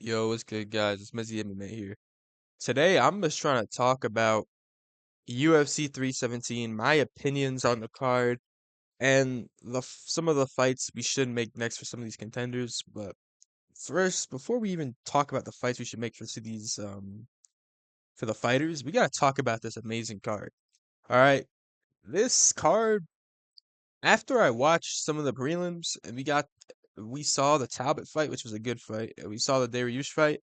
Yo, what's good, guys? It's Mizzy MMA here. Today, I'm just trying to talk about UFC 317, my opinions on the card, and some of the fights we should make next for some of these contenders. But first, before we even talk about the fights we should make for these for the fighters, we gotta talk about this amazing card. All right, this card. After I watched some of the prelims, and we saw the Talbot fight, which was a good fight, and we saw the Dariush fight.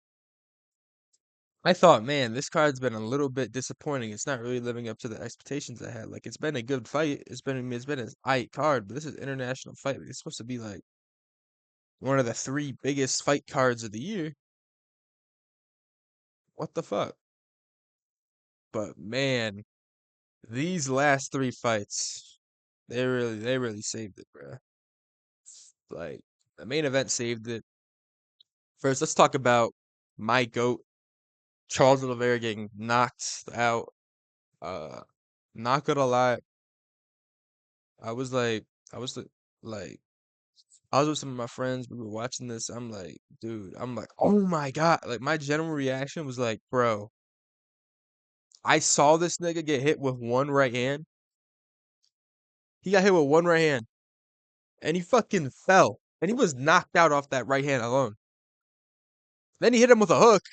I thought, man, this card's been a little bit disappointing. It's not really living up to the expectations I had. Like, it's been a good fight. It's been an aight card, but this is international fight. Like, it's supposed to be like one of the three biggest fight cards of the year. What the fuck? But man, these last three fights, they really saved it, bro. Like, the main event saved it. First, let's talk about my GOAT, Charles Oliveira getting knocked out. Uh, Not gonna lie, I was like, I was like, I was with some of my friends. We were watching this. I'm like, oh my God. Like, my general reaction was like, bro, I saw this nigga get hit with one right hand. He got hit with one right hand and he fucking fell. And he was knocked out off that right hand alone. Then he hit him with a hook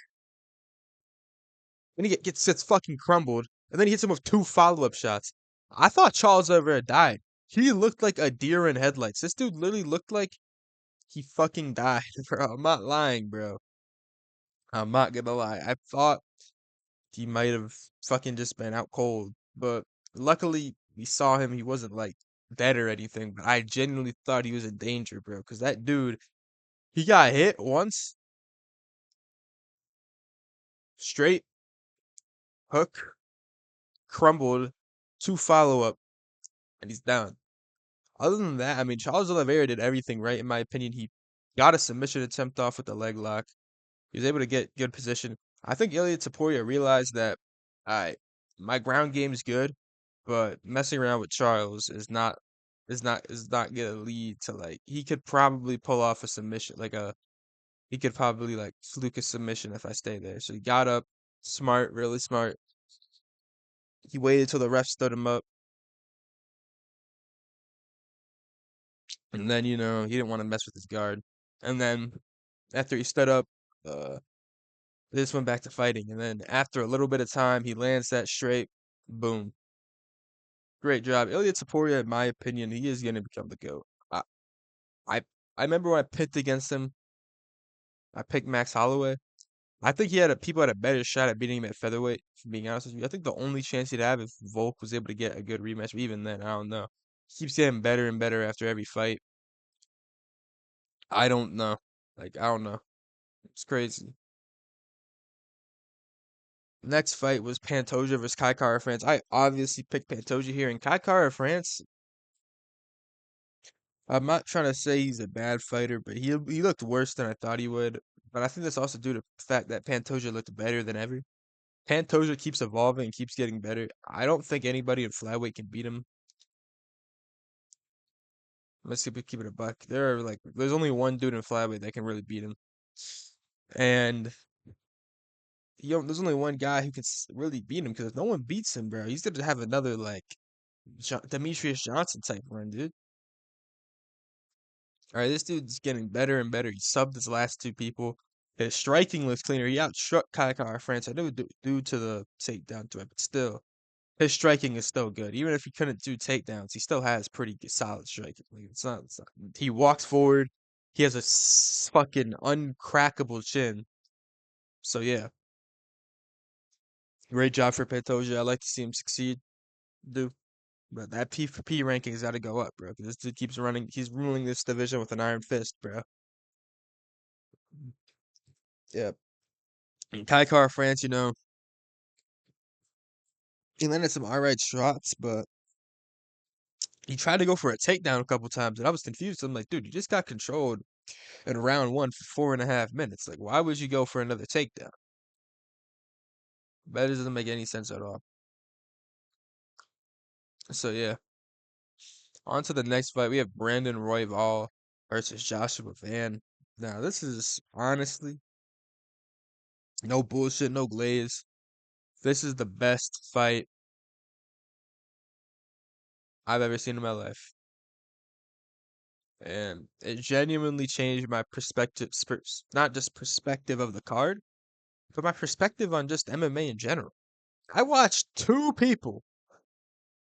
and gets fucking crumbled. And then he hits him with two follow-up shots. I thought Charles Oliveira died. He looked like a deer in headlights. This dude literally looked like he fucking died, bro. I'm not lying, bro. I'm not gonna lie. I thought he might have fucking just been out cold. But luckily, we saw him. He wasn't like dead or anything. But I genuinely thought he was in danger, bro. Because that dude, he got hit once, straight hook, crumbled, two follow up, and he's down. Other than that, I mean, Charles Oliveira did everything right, in my opinion. He got a submission attempt off with the leg lock. He was able to get good position. I think Ilya Taporia realized that, I my ground game's good, but messing around with Charles is not gonna lead to like he could probably pull off a submission he could probably like fluke a submission if I stay there. So he got up, smart, really smart. He waited till the ref stood him up, and then he didn't want to mess with his guard. And then after he stood up, uh, they just went back to fighting. And then after a little bit of time, he lands that straight, boom. Great job. Ilya Taporia, in my opinion, he is going to become the GOAT. I, I I remember when I picked against him, I picked Max Holloway. I think people had a better shot at beating him at featherweight, if being honest with you. I think the only chance he'd have if Volk was able to get a good rematch, but even then, I don't know. He keeps getting better and better after every fight. I don't know. I don't know. It's crazy. Next fight was Pantoja versus Kai Kara France. I obviously picked Pantoja here, and Kai Kara France, I'm not trying to say he's a bad fighter, but he looked worse than I thought he would. But I think that's also due to the fact that Pantoja looked better than ever. Pantoja keeps evolving and keeps getting better. I don't think anybody in flyweight can beat him. Let's keep it a buck. There's only one dude in flyweight that can really beat him, and there's only one guy who can really beat him because if no one beats him, bro, he's gonna have another like Demetrius Johnson type run, dude. All right, this dude's getting better and better. He subbed his last two people. His striking looks cleaner. He outstruck Kai Kara France. I know due to the takedown threat, but still, his striking is still good. Even if he couldn't do takedowns, he still has pretty solid striking. Like it's not. He walks forward. He has a fucking uncrackable chin. So yeah, great job for Pantoja. I like to see him succeed. Do. But that P for P ranking's got to go up, bro. Because this dude keeps running. He's ruling this division with an iron fist, bro. Yeah. And Kai Kara France, he landed some alright shots, but he tried to go for a takedown a couple times, and I was confused. I'm like, dude, you just got controlled in round one for 4.5 minutes. Like, why would you go for another takedown? That doesn't make any sense at all. So yeah, on to the next fight. We have Brandon Royval versus Joshua Van. Now, this is honestly No bullshit, no glaze. This is the best fight I've ever seen in my life. And it genuinely changed my perspective, not just perspective of the card, but my perspective on just MMA in general. I watched two people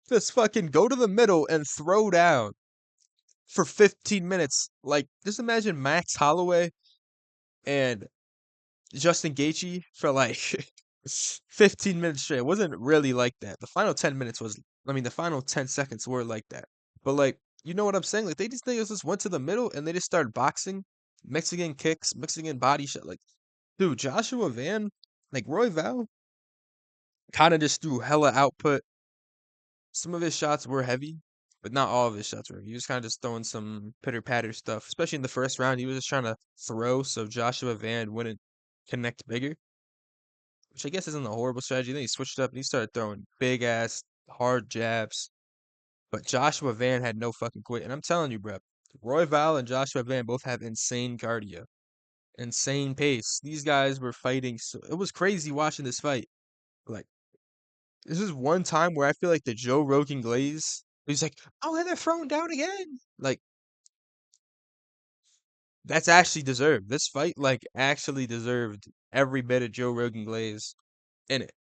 just fucking go to the middle and throw down for 15 minutes. Like, just imagine Max Holloway and Justin Gaethje for like 15 minutes straight. It wasn't really like that. The final 10 minutes was, I mean, the final 10 seconds were like that. But like, you know what I'm saying? Like, they just niggas just went to the middle and they just started boxing, mixing in kicks, mixing in body shot. Like, dude, Joshua Van, like Royval, kind of just threw hella output. Some of his shots were heavy, but not all of his shots were heavy. He was kind of just throwing some pitter patter stuff, especially in the first round. He was just trying to throw so Joshua Van wouldn't connect bigger, which I guess isn't a horrible strategy. Then he switched up and he started throwing big ass hard jabs. But Joshua Van had no fucking quit. And I'm telling you, bro, Royval and Joshua Van both have insane cardio, insane pace. These guys were fighting. So it was crazy watching this fight. Like, this is one time where I feel like the Joe Rogan glaze. He's like, oh, and they're thrown down again. Like, that's actually deserved. This fight, like, actually deserved every bit of Joe Rogan glaze in it.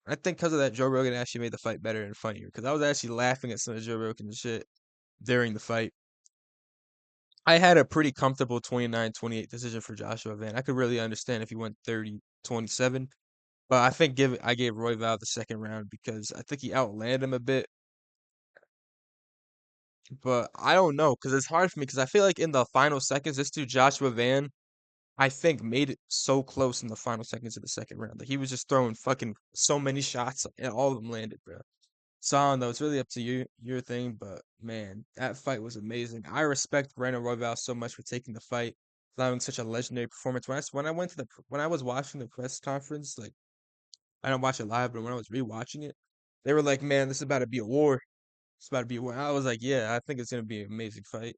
I think because of that, Joe Rogan actually made the fight better and funnier. Because I was actually laughing at some of Joe Rogan's shit during the fight. I had a pretty comfortable 29-28 decision for Joshua Van. I could really understand if he went 30-27. But I think I gave Royval the second round because I think he outlanded him a bit. But I don't know because it's hard for me because I feel like in the final seconds, this dude Joshua Van, I think made it so close in the final seconds of the second round. Like he was just throwing fucking so many shots and all of them landed, bro. So I don't know. It's really up to you, your thing. But man, that fight was amazing. I respect Brandon Royval so much for taking the fight, allowing such a legendary performance. When I went to when I was watching the press conference, like I don't watch it live, but when I was rewatching it, they were like, "Man, this is about to be a war. It's about to be a war." I was like, "Yeah, I think it's gonna be an amazing fight."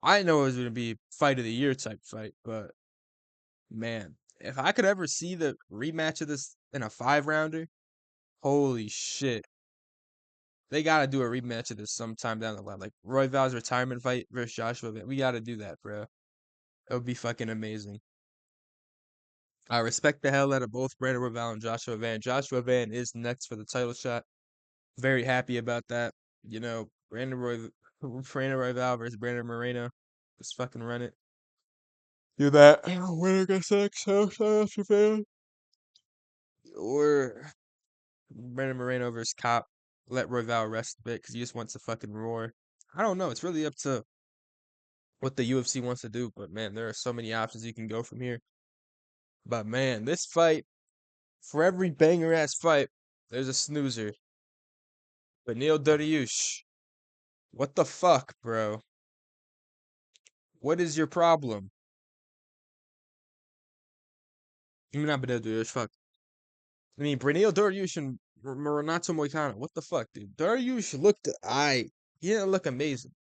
I know it was gonna be fight of the year type fight, but man, if I could ever see the rematch of this in a 5 rounder, holy shit. They gotta do a rematch of this sometime down the line. Like Roy Val's retirement fight versus Joshua. We gotta do that, bro. It would be fucking amazing. I respect the hell out of both Brandon Royval and Joshua Van. Joshua Van is next for the title shot. Very happy about that. You know, Brandon Royval versus Brandon Moreno. Just fucking run it. Do that. Winner against Joshua Van. Or Brandon Moreno versus Cop. Let Royval rest a bit because he just wants to fucking roar. I don't know. It's really up to what the UFC wants to do. But man, there are so many options you can go from here. But man, this fight, for every banger ass fight, there's a snoozer. But Neil Dariush, what the fuck, bro? What is your problem? I mean, not Beneil Dariush, fuck. I mean, Beneil Dariush and Renato Moicano. What the fuck, dude? Dariush looked, he didn't look amazing.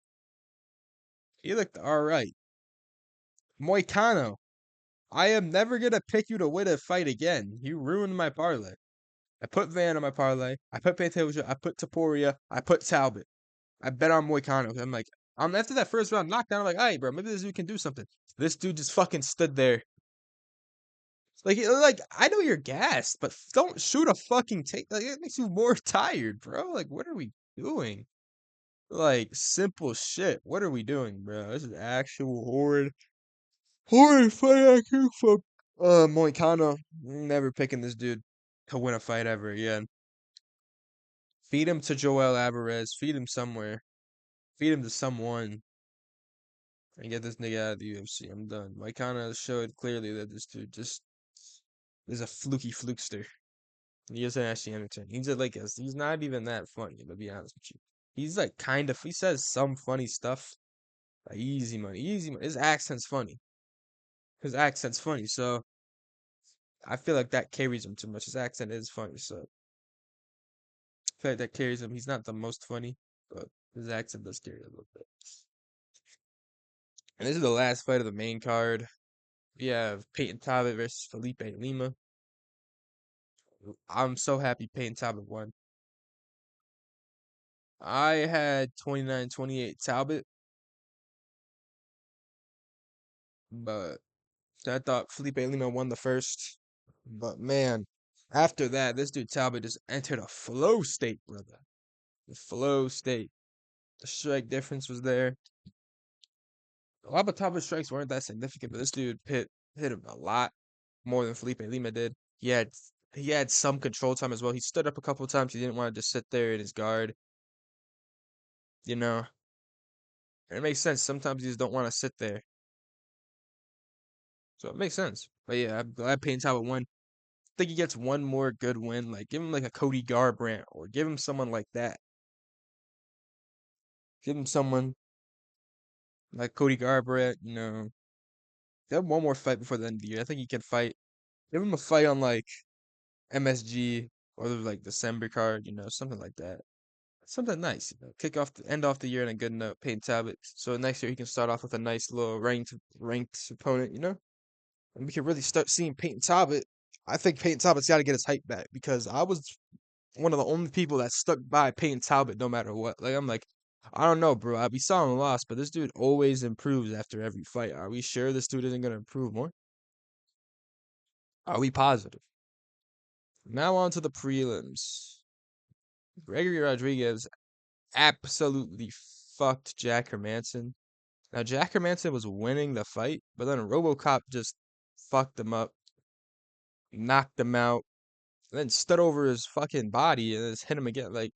He looked alright. Moicano, I am never gonna pick you to win a fight again. You ruined my parlay. I put Van on my parlay. I put Pantoja. I put Taporia. I put Talbot. I bet on Moicano. I'm like, after that first round knockdown, I'm like, all right, bro, maybe this dude can do something. This dude just fucking stood there. Like I know you're gassed, but don't shoot a fucking take. Like it makes you more tired, bro. Like what are we doing? Like simple shit. What are we doing, bro? This is actual horrid fight IQ from Moicano. Never picking this dude to win a fight ever again. Feed him to Joel Alvarez. Feed him somewhere. Feed him to someone. And get this nigga out of the UFC. I'm done. Moicano showed clearly that this dude just is a flukester. He isn't actually entertaining. He's not even that funny, to be honest with you. He's like he says some funny stuff. Like easy money, easy money. His accent's funny. His accent's funny, so I feel like that carries him too much. His accent is funny, so I feel like that carries him. He's not the most funny, but his accent does carry a little bit. And this is the last fight of the main card. We have Peyton Talbot versus Felipe Lima. I'm so happy Peyton Talbot won. I had 29-28 Talbot, but I thought Felipe Lima won the first. But man, after that, this dude Talbot just entered a flow state, brother. The flow state. The strike difference was there. A lot of Talbot's strikes weren't that significant, but this dude hit him a lot more than Felipe Lima did. He had some control time as well. He stood up a couple of times. He didn't want to just sit there in his guard, you know. And it makes sense. Sometimes you just don't want to sit there. So it makes sense. But yeah, I'm glad Payne Talbot won. I think he gets one more good win. Like give him like a Cody Garbrandt or give him someone like that. Give him someone like Cody Garbrandt, you know. Give him one more fight before the end of the year. I think he can fight. Give him a fight on like MSG or like December card, you know, something like that. Something nice, you know. End off the year on a good note, Peyton Talbot. So next year he can start off with a nice little ranked opponent, you know? And we can really start seeing Peyton Talbot. I think Peyton Talbot's got to get his hype back because I was one of the only people that stuck by Peyton Talbot no matter what. Like I'm like, I don't know, bro. We saw him lost, but this dude always improves after every fight. Are we sure this dude isn't gonna improve more? Are we positive? Now on to the prelims. Gregory Rodriguez absolutely fucked Jack Hermanson. Now Jack Hermanson was winning the fight, but then RoboCop just fucked him up, knocked him out, and then stood over his fucking body and just hit him again. Like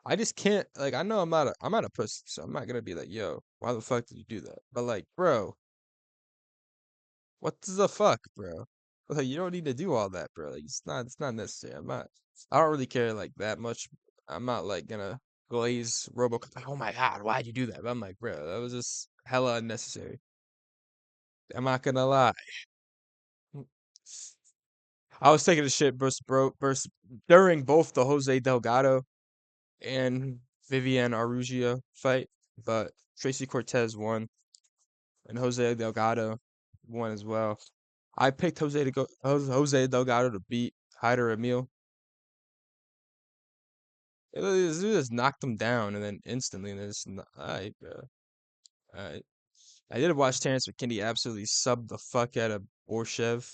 I just can't. Like I know I'm not a pussy, so I'm not gonna be like, yo, why the fuck did you do that? But like, bro, what the fuck, bro? Like you don't need to do all that, bro. Like it's not necessary. I don't really care like that much. I'm not like gonna glaze RoboCop. Like, oh my god, why'd you do that? But I'm like, bro, that was just hella unnecessary. I'm not gonna lie. I was taking a shit during both the Jose Delgado and Viviane Araujo fight, but Tracy Cortez won and Jose Delgado won as well. I picked Jose Delgado to beat Hyder Emil. This dude just knocked him down and then instantly, and it's alright, bro. Alright. I did watch Terrence McKinney absolutely sub the fuck out of Borshev.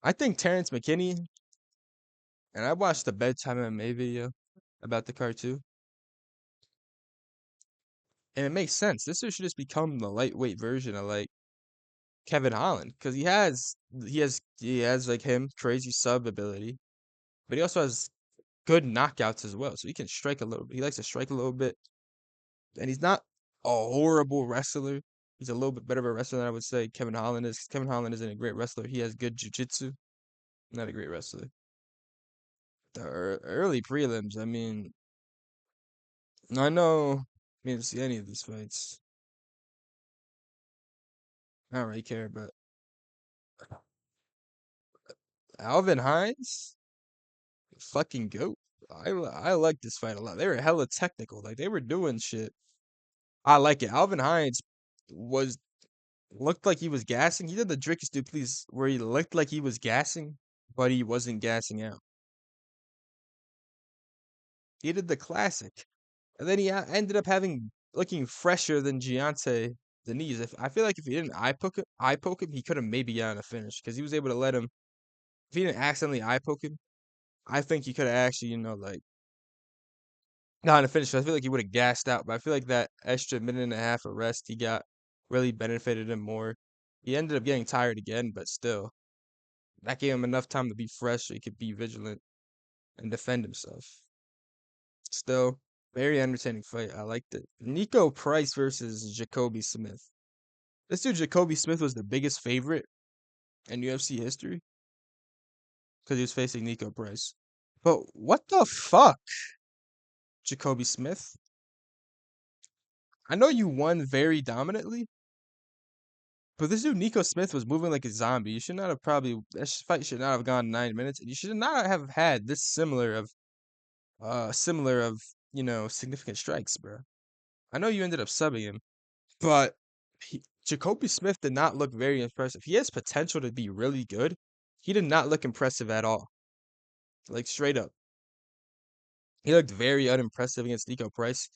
I think Terrence McKinney, and I watched the Bedtime MMA video about the card too, and it makes sense. This dude should just become the lightweight version of like Kevin Holland because he has like him crazy sub ability, but he also has good knockouts as well. So he can strike a little bit. He likes to strike a little bit, and he's not a horrible wrestler. He's a little bit better of a wrestler than I would say Kevin Holland is. Kevin Holland isn't a great wrestler. He has good jiu-jitsu. Not a great wrestler. The early prelims, I mean, I know I didn't see any of these fights. I don't really care, but Alvin Hines, fucking goat. I like this fight a lot. They were hella technical. Like they were doing shit. I like it. Alvin Hines was looked like he was gassing. He did the Dricus Duplessis where he looked like he was gassing, but he wasn't gassing out. He did the classic, and then he ended up having looking fresher than Giante Deniz. If I feel like if he didn't eye poke him, he could have maybe gotten a finish because he was able to let him. If he didn't accidentally eye poke him, I think he could have actually, you know, like gotten a finish. I feel like he would have gassed out, but I feel like that extra minute and a half of rest he got really benefited him more. He ended up getting tired again, but still, that gave him enough time to be fresh so he could be vigilant and defend himself. Still, very entertaining fight. I liked it. Nico Price versus Jacoby Smith. This dude, Jacoby Smith, was the biggest favorite in UFC history because he was facing Nico Price. But what the fuck, Jacoby Smith? I know you won very dominantly, but this dude, Nico Smith, was moving like a zombie. You should not have probably, fight should not have gone 9 minutes, and you should not have had this similar of, you know, significant strikes, bro. I know you ended up subbing him, but Jacoby Smith did not look very impressive. He has potential to be really good. He did not look impressive at all. Like straight up. He looked very unimpressive against Nico Price.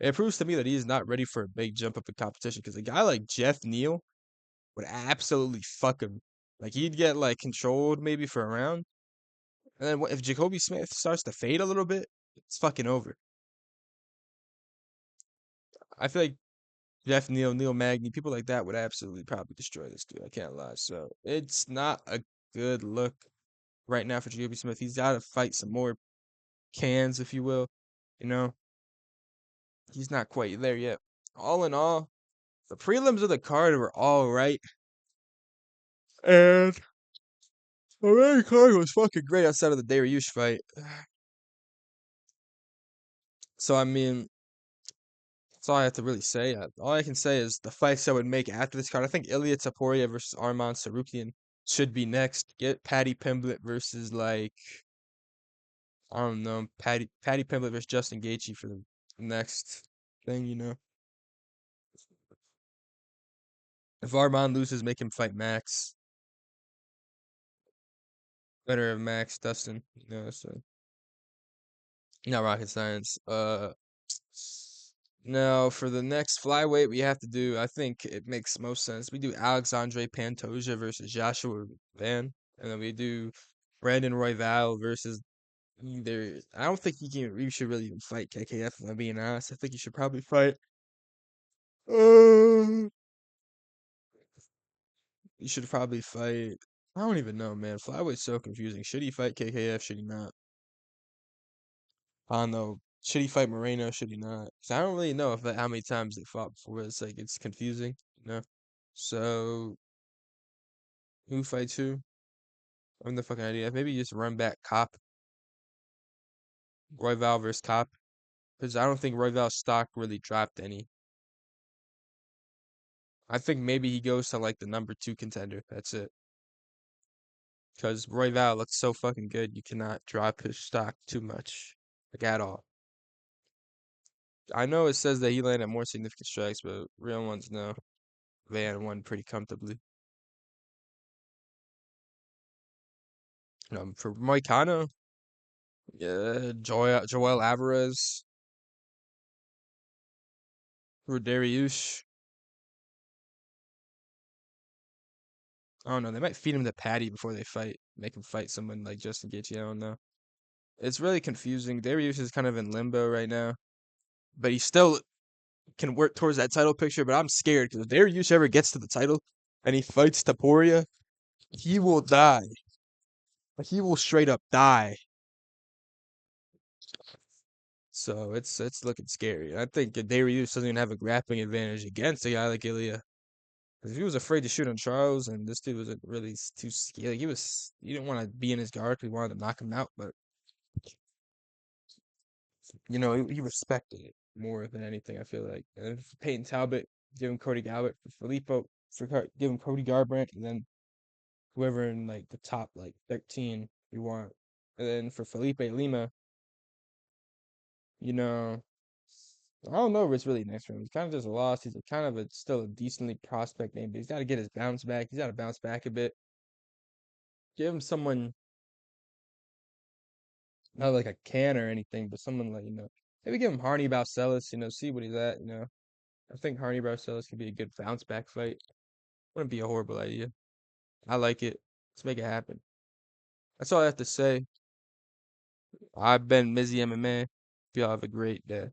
It proves to me that he is not ready for a big jump up in competition because a guy like Jeff Neal would absolutely fuck him. Like he'd get like controlled maybe for a round, and then if Jacoby Smith starts to fade a little bit, it's fucking over. I feel like Jeff Neal, Neil Magny, people like that would absolutely probably destroy this dude. I can't lie. So it's not a good look right now for Jacoby Smith. He's got to fight some more cans, if you will. You know, he's not quite there yet. All in all, the prelims of the card were all right, and the main card was fucking great outside of the Dariush fight. So I mean, that's all I have to really say. All I can say is the fights I would make after this card. I think Ilya Taporia versus Arman Sarukian should be next. Get Paddy Pimblett versus like I don't know, Paddy Pimblett versus Justin Gaethje for the next thing. You know, if Arman loses, make him fight Max. Better of Max Dustin. You know, so not rocket science. Now for the next flyweight we have to do, I think it makes most sense. We do Alexandre Pantoja versus Joshua Van, and then we do Brandon Royval versus either. I don't think you should really even fight KKF. If I'm being honest, I think you should probably fight. Uh, you should probably fight. I don't even know, man. Flyweight's so confusing. Should he fight KKF? Should he not? I don't know. Should he fight Moreno? Should he not? 'Cause I don't really know if how many times they fought before. It's like it's confusing, you know. So who fights who? I have no fucking idea. Maybe you just run back Cop, Royval versus Cop, because I don't think Royval's stock really dropped any. I think maybe he goes to like the number 2 contender. That's it. Because Royval looks so fucking good, you cannot drop his stock too much, like at all. I know it says that he landed more significant strikes, but real ones know Van won pretty comfortably. For Moicano, yeah, Joel Alvarez, for Dariush. I don't know. They might feed him to Patty before they fight. Make him fight someone like Justin Gaethje. I don't know. It's really confusing. Dariush is kind of in limbo right now, but he still can work towards that title picture. But I'm scared because if Dariush ever gets to the title and he fights Taporia, he will die. Like he will straight up die. So it's looking scary. I think Dariush doesn't even have a grappling advantage against a guy like Ilya. 'Cause if he was afraid to shoot on Charles, and this dude wasn't really too scared, like he didn't want to be in his guard. 'Cause he wanted to knock him out, but you know, he respected it more than anything. I feel like, and for Peyton Talbot, give him Cody Garbrandt. For Filippo, give him Cody Garbrandt, and then whoever in like the top like 13 you want. And then for Felipe Lima, you know, I don't know if it's really next for him. He's kind of just lost. He's a kind of still a decently prospect name, but he's got to get his bounce back. He's got to bounce back a bit. Give him someone not like a can or anything, but someone like maybe give him Harney Balcelis. See what he's at. I think Harney Balcelis could be a good bounce back fight. Wouldn't be a horrible idea. I like it. Let's make it happen. That's all I have to say. I've been Mizzy MMA. Y'all have a great day.